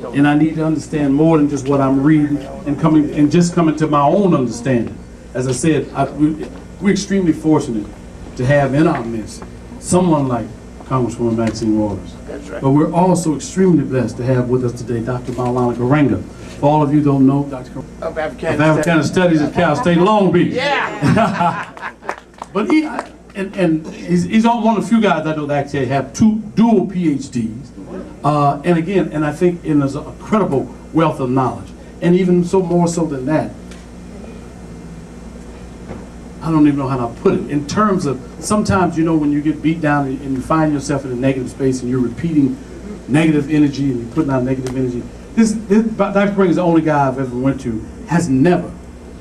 and I need to understand more than just what I'm reading and coming to my own understanding. As I said, we're extremely fortunate to have in our midst someone like Congresswoman Maxine Waters. That's right. But we're also extremely blessed to have with us today Dr. Maulana Karenga. For all of you who don't know, Dr. Karenga Of Africana Studies at Cal State Long Beach. Yeah. But he's one of the few guys I know that actually have two dual PhDs. And I think there's a credible wealth of knowledge. And even more so than that, I don't even know how to put it. In terms of, sometimes, you know, when you get beat down and you find yourself in a negative space and you're repeating negative energy and you're putting out negative energy, Dr. Karenga is the only guy I've ever went to, has never,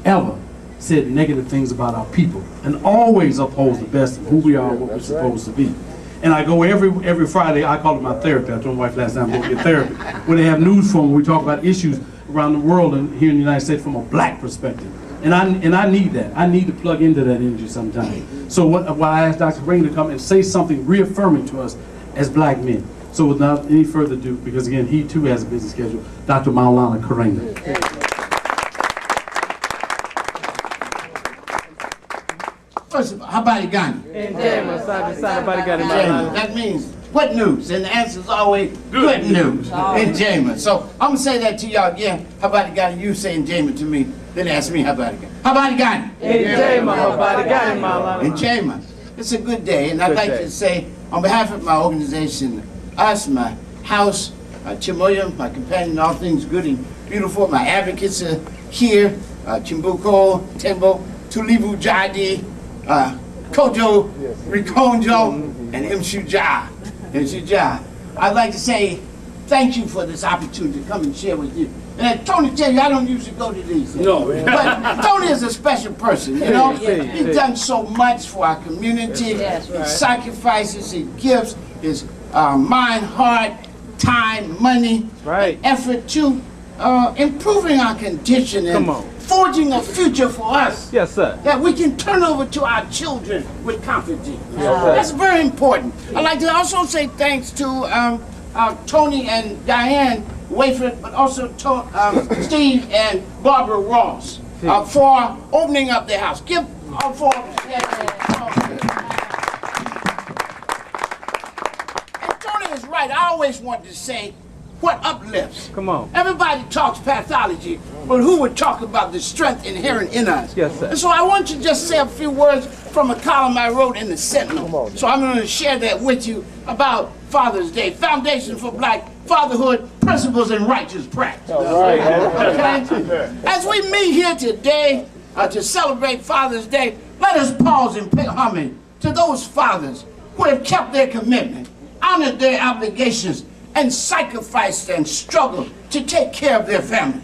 ever said negative things about our people, and always upholds the best of who we are and what we're supposed to be. And I go every Friday, I call it my therapy. I told my wife last time I'm going to get therapy. When they have news from, we talk about issues around the world and here in the United States from a black perspective. And I need that. I need to plug into that energy sometimes. So why I asked Dr. Karenga to come and say something reaffirming to us as black men. So without any further ado, because again, he too has a busy schedule, Dr. Maulana Karenga. First of all, habari gani? That means what news? And the answer is always good news in Jama. So I'm going to say that to y'all again. Habari gani? You say in Jama to me, then ask me habari gani. Habari gani? In Jama. It's a good day, and I'd like to say, on behalf of my organization, us, my house, Chimoya, my companion, all things good and beautiful, my advocates are here, Chimbuko, Tembo, Tulivu Jadi, Kojo, Rikonjo, and Mshuja. I'd like to say thank you for this opportunity to come and share with you. And Tony tell you, I don't usually go to these things. No. But Tony is a special person, you know? He's done so much for our community. He sacrifices, he gives his mind, heart, time, money, and effort to improving our condition and forging a future for us. Yes, sir. That we can turn over to our children with confidence. That's very important. I'd like to also say thanks to Tony and Diane Wafford, but also Steve and Barbara Ross for opening up their house. Give all four of them. And Tony is right. I always wanted to say what uplifts. Come on. Everybody talks pathology, but who would talk about the strength inherent in us? Yes, sir. And so I want to just say a few words from a column I wrote in the Sentinel. So I'm going to share that with you about Father's Day, Foundation for Black Fatherhood, Principles and Righteous Practice. Okay? As we meet here today to celebrate Father's Day, let us pause and pay homage to those fathers who have kept their commitment, honored their obligations, and sacrificed and struggled to take care of their family.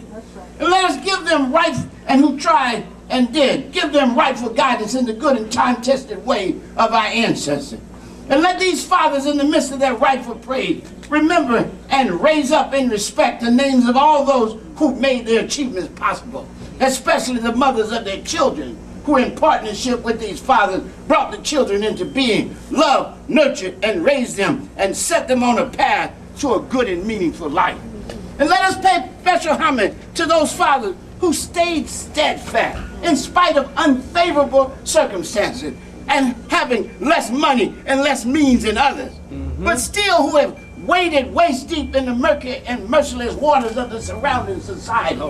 And let us give them right, and who tried and did, give them rightful guidance in the good and time-tested way of our ancestors. And let these fathers, in the midst of their rightful praise, remember and raise up in respect the names of all those who made their achievements possible, especially the mothers of their children, who in partnership with these fathers brought the children into being, loved, nurtured, and raised them, and set them on a path to a good and meaningful life. And let us pay special homage to those fathers who stayed steadfast in spite of unfavorable circumstances and having less money and less means than others, but still who have waded waist deep in the murky and merciless waters of the surrounding society,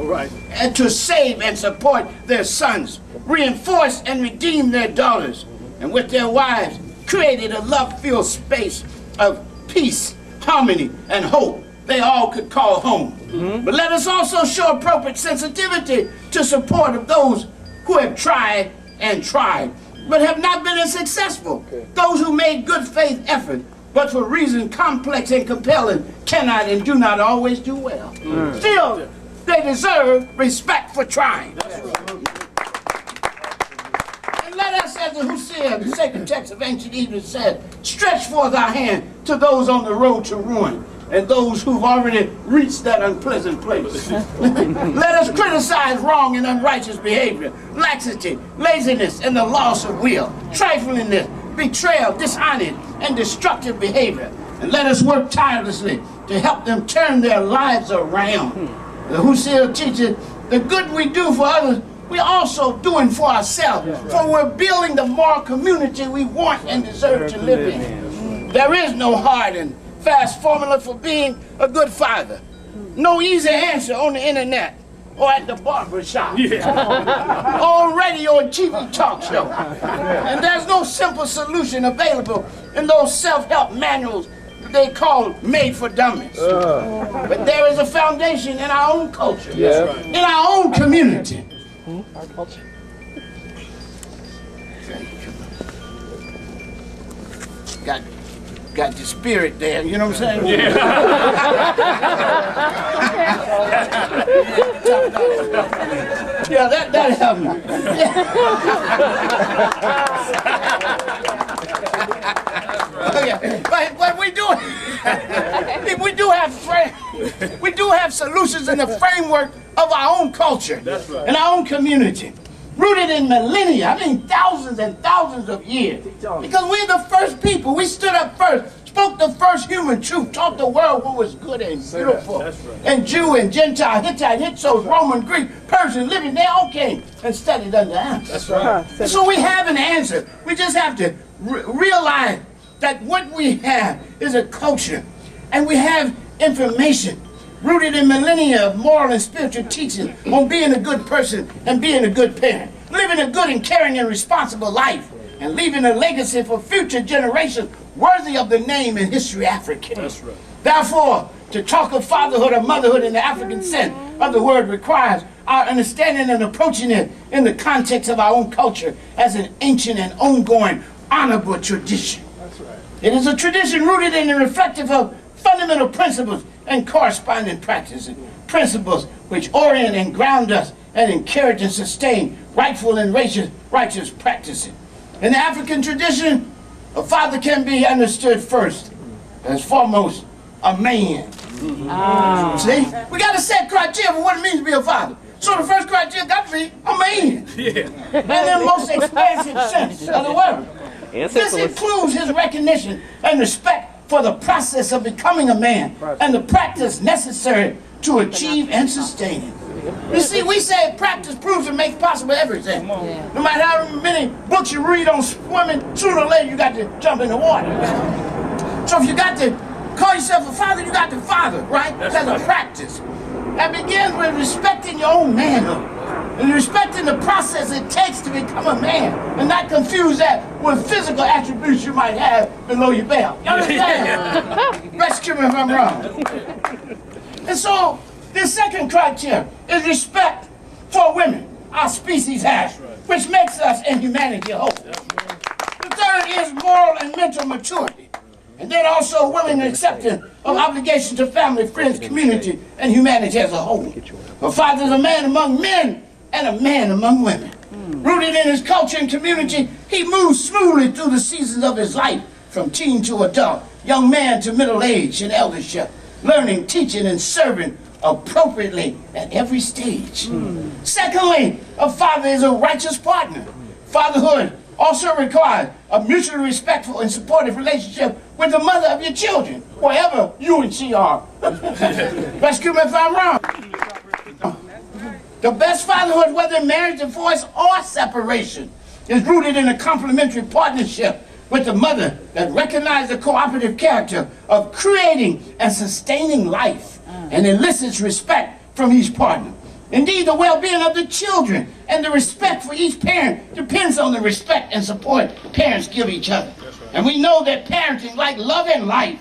and to save and support their sons, reinforce and redeem their daughters, and with their wives created a love-filled space of peace, harmony, and hope they all could call home. But let us also show appropriate sensitivity to support of those who have tried and tried, but have not been as successful. Those who made good faith effort, but for reasons complex and compelling, cannot and do not always do well. Still, they deserve respect for trying. And let us, as the Hosea, the sacred text of ancient Egypt said, stretch forth our hand to those on the road to ruin, and those who've already reached that unpleasant place. Let us criticize wrong and unrighteous behavior, laxity, laziness, and the loss of will, triflingness, betrayal, dishonest, and destructive behavior. And let us work tirelessly to help them turn their lives around. The Husserl teaches the good we do for others, we're also doing for ourselves. For we're building the moral community we want and deserve to live in. There is no hard and fast formula for being a good father. No easy answer on the internet or at the barber shop, or radio and TV talk show. And there's no simple solution available in those self-help manuals they call made for dummies. But there is a foundation in our own culture, in our own community. Our culture. Got the spirit there, you know what I'm saying? Yeah, that helped me. But we do have solutions in the framework of our own culture and our own community, rooted in millennia, I mean thousands and thousands of years. Because we're the first people, we stood up first, spoke the first human truth, taught the world what was good and beautiful. And Jew and Gentile, Hittite, Hyksos, Roman, Greek, Persian, Libyan, they all came and studied under us. That's right. So we have an answer. We just have to realize that what we have is a culture, and we have information rooted in millennia of moral and spiritual teaching on being a good person and being a good parent, living a good and caring and responsible life, and leaving a legacy for future generations worthy of the name and history African. That's right. Therefore, to talk of fatherhood or motherhood in the African sense of the word requires our understanding and approaching it in the context of our own culture as an ancient and ongoing honorable tradition. That's right. It is a tradition rooted in and reflective of fundamental principles and corresponding practices, principles which orient and ground us and encourage and sustain rightful and righteous practices. In the African tradition, a father can be understood first as foremost a man. See, we got to set criteria for what it means to be a father. So the first criteria got to be a man. And in the most expansive sense of the word. This includes his recognition and respect for the process of becoming a man and the practice necessary to achieve and sustain it. You see, we say practice proves and makes possible everything. No matter how many books you read on swimming, sooner or later you got to jump in the water. So if you got to call yourself a father, you got to father, right? That's a practice. That begins with respecting your own manhood and respecting the process it takes to become a man, and not confuse that with physical attributes you might have below your belt. You understand? Rescue me if I'm wrong. And so, the second criteria is respect for women, our species has, which makes us in humanity whole. The third is moral and mental maturity, and then also willing and accepting of obligations to family, friends, community, and humanity as a whole. A father is a man among men and a man among women. Rooted in his culture and community, he moves smoothly through the seasons of his life, from teen to adult, young man to middle age and eldership, learning, teaching, and serving appropriately at every stage. Secondly, a father is a righteous partner. Fatherhood also requires a mutually respectful and supportive relationship with the mother of your children, wherever you and she are. Rescue me if I'm wrong. The best fatherhood, whether marriage, divorce, or separation, is rooted in a complementary partnership with the mother that recognizes the cooperative character of creating and sustaining life and elicits respect from each partner. Indeed, the well-being of the children and the respect for each parent depends on the respect and support parents give each other. And we know that parenting, like love and life,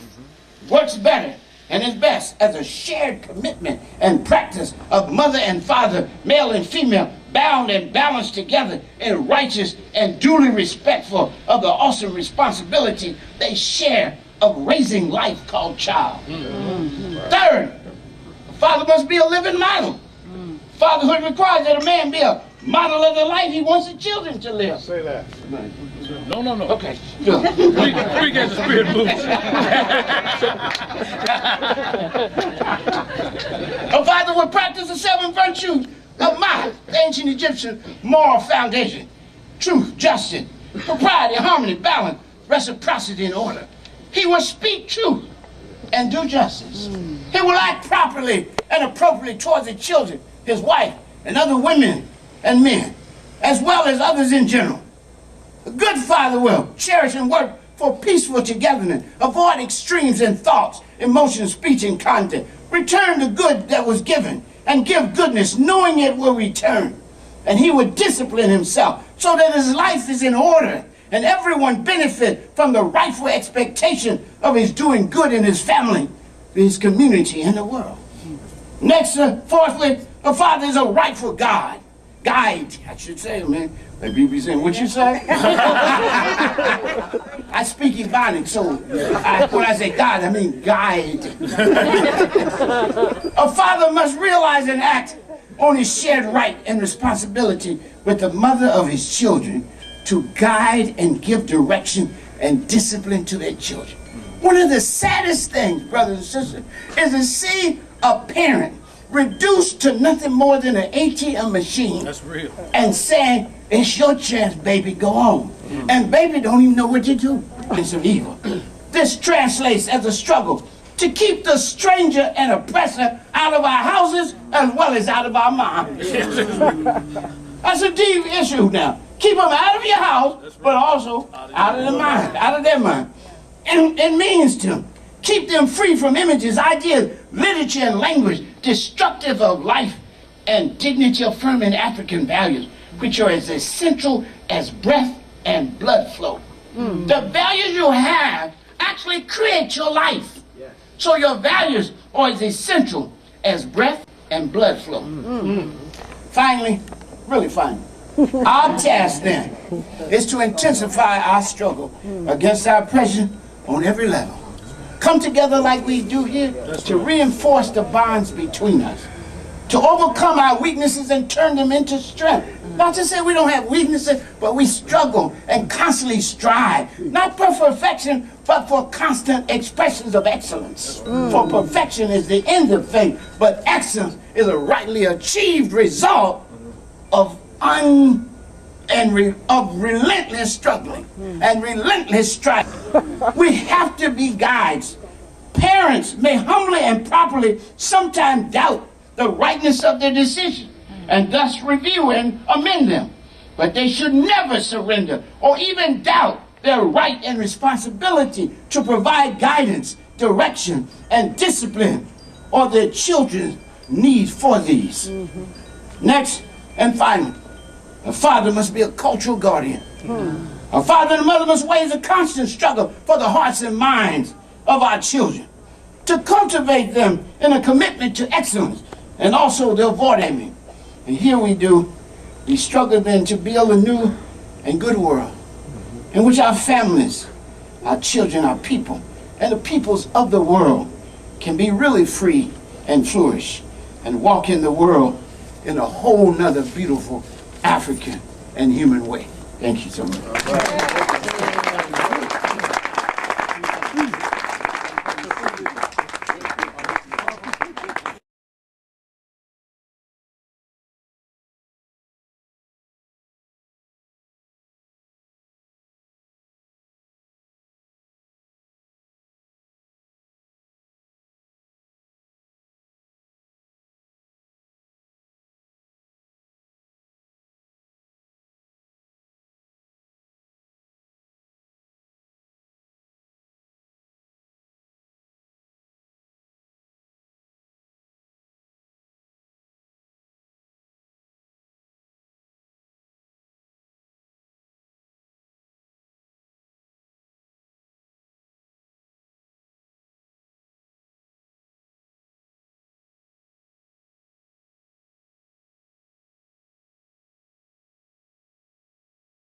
works better and is best as a shared commitment and practice of mother and father, male and female, bound and balanced together and righteous and duly respectful of the awesome responsibility they share of raising life called child. Third, a father must be a living model. Fatherhood requires that a man be a model of the life he wants the children to live. Say that. No. Okay, good. We get the spirit moves. A father would practice the 7 virtues of the ancient Egyptian moral foundation: truth, justice, propriety, harmony, balance, reciprocity, and order. He would speak truth and do justice. He will act properly and appropriately towards the children, his wife, and other women and men, as well as others in general. A good father will cherish and work for peaceful togetherness, avoid extremes in thoughts, emotions, speech, and content. Return the good that was given, and give goodness, knowing it will return. And he would discipline himself so that his life is in order, and everyone benefit from the rightful expectation of his doing good in his family, his community, and the world. Next, fourthly, a father is a rightful guide, I should say, man. Like people be saying, what you say? I speak Ebonics, so when I say God, I mean guide. A father must realize and act on his shared right and responsibility with the mother of his children to guide and give direction and discipline to their children. One of the saddest things, brothers and sisters, is to see a parent reduced to nothing more than an ATM machine. That's real. And saying, it's your chance, baby, go on. And baby don't even know what to do. It's of evil. This translates as a struggle to keep the stranger and oppressor out of our houses as well as out of our minds. That's a deep issue now. Keep them out of your house, but also out of the mind, out of their mind. And it means to keep them free from images, ideas, literature, and language destructive of life and dignity affirming African values, which are as essential as breath and blood flow. The values you have actually create your life. So your values are as essential as breath and blood flow. Finally, really finally, our task then is to intensify our struggle against our oppression on every level. Come together like we do here to reinforce the bonds between us, to overcome our weaknesses and turn them into strength. Not to say we don't have weaknesses, but we struggle and constantly strive, not for perfection, but for constant expressions of excellence. For perfection is the end of things, but excellence is a rightly achieved result of relentless struggling and relentless striving. We have to be guides. Parents may humbly and properly sometimes doubt the rightness of their decision and thus review and amend them. But they should never surrender or even doubt their right and responsibility to provide guidance, direction, and discipline or their children's need for these. Next and finally, a father must be a cultural guardian. A father and a mother must wage a constant struggle for the hearts and minds of our children, to cultivate them in a commitment to excellence and also to avoid aiming. And here we struggle then to build a new and good world in which our families, our children, our people, and the peoples of the world can be really free and flourish and walk in the world in a whole nother beautiful African and human way. Thank you so much.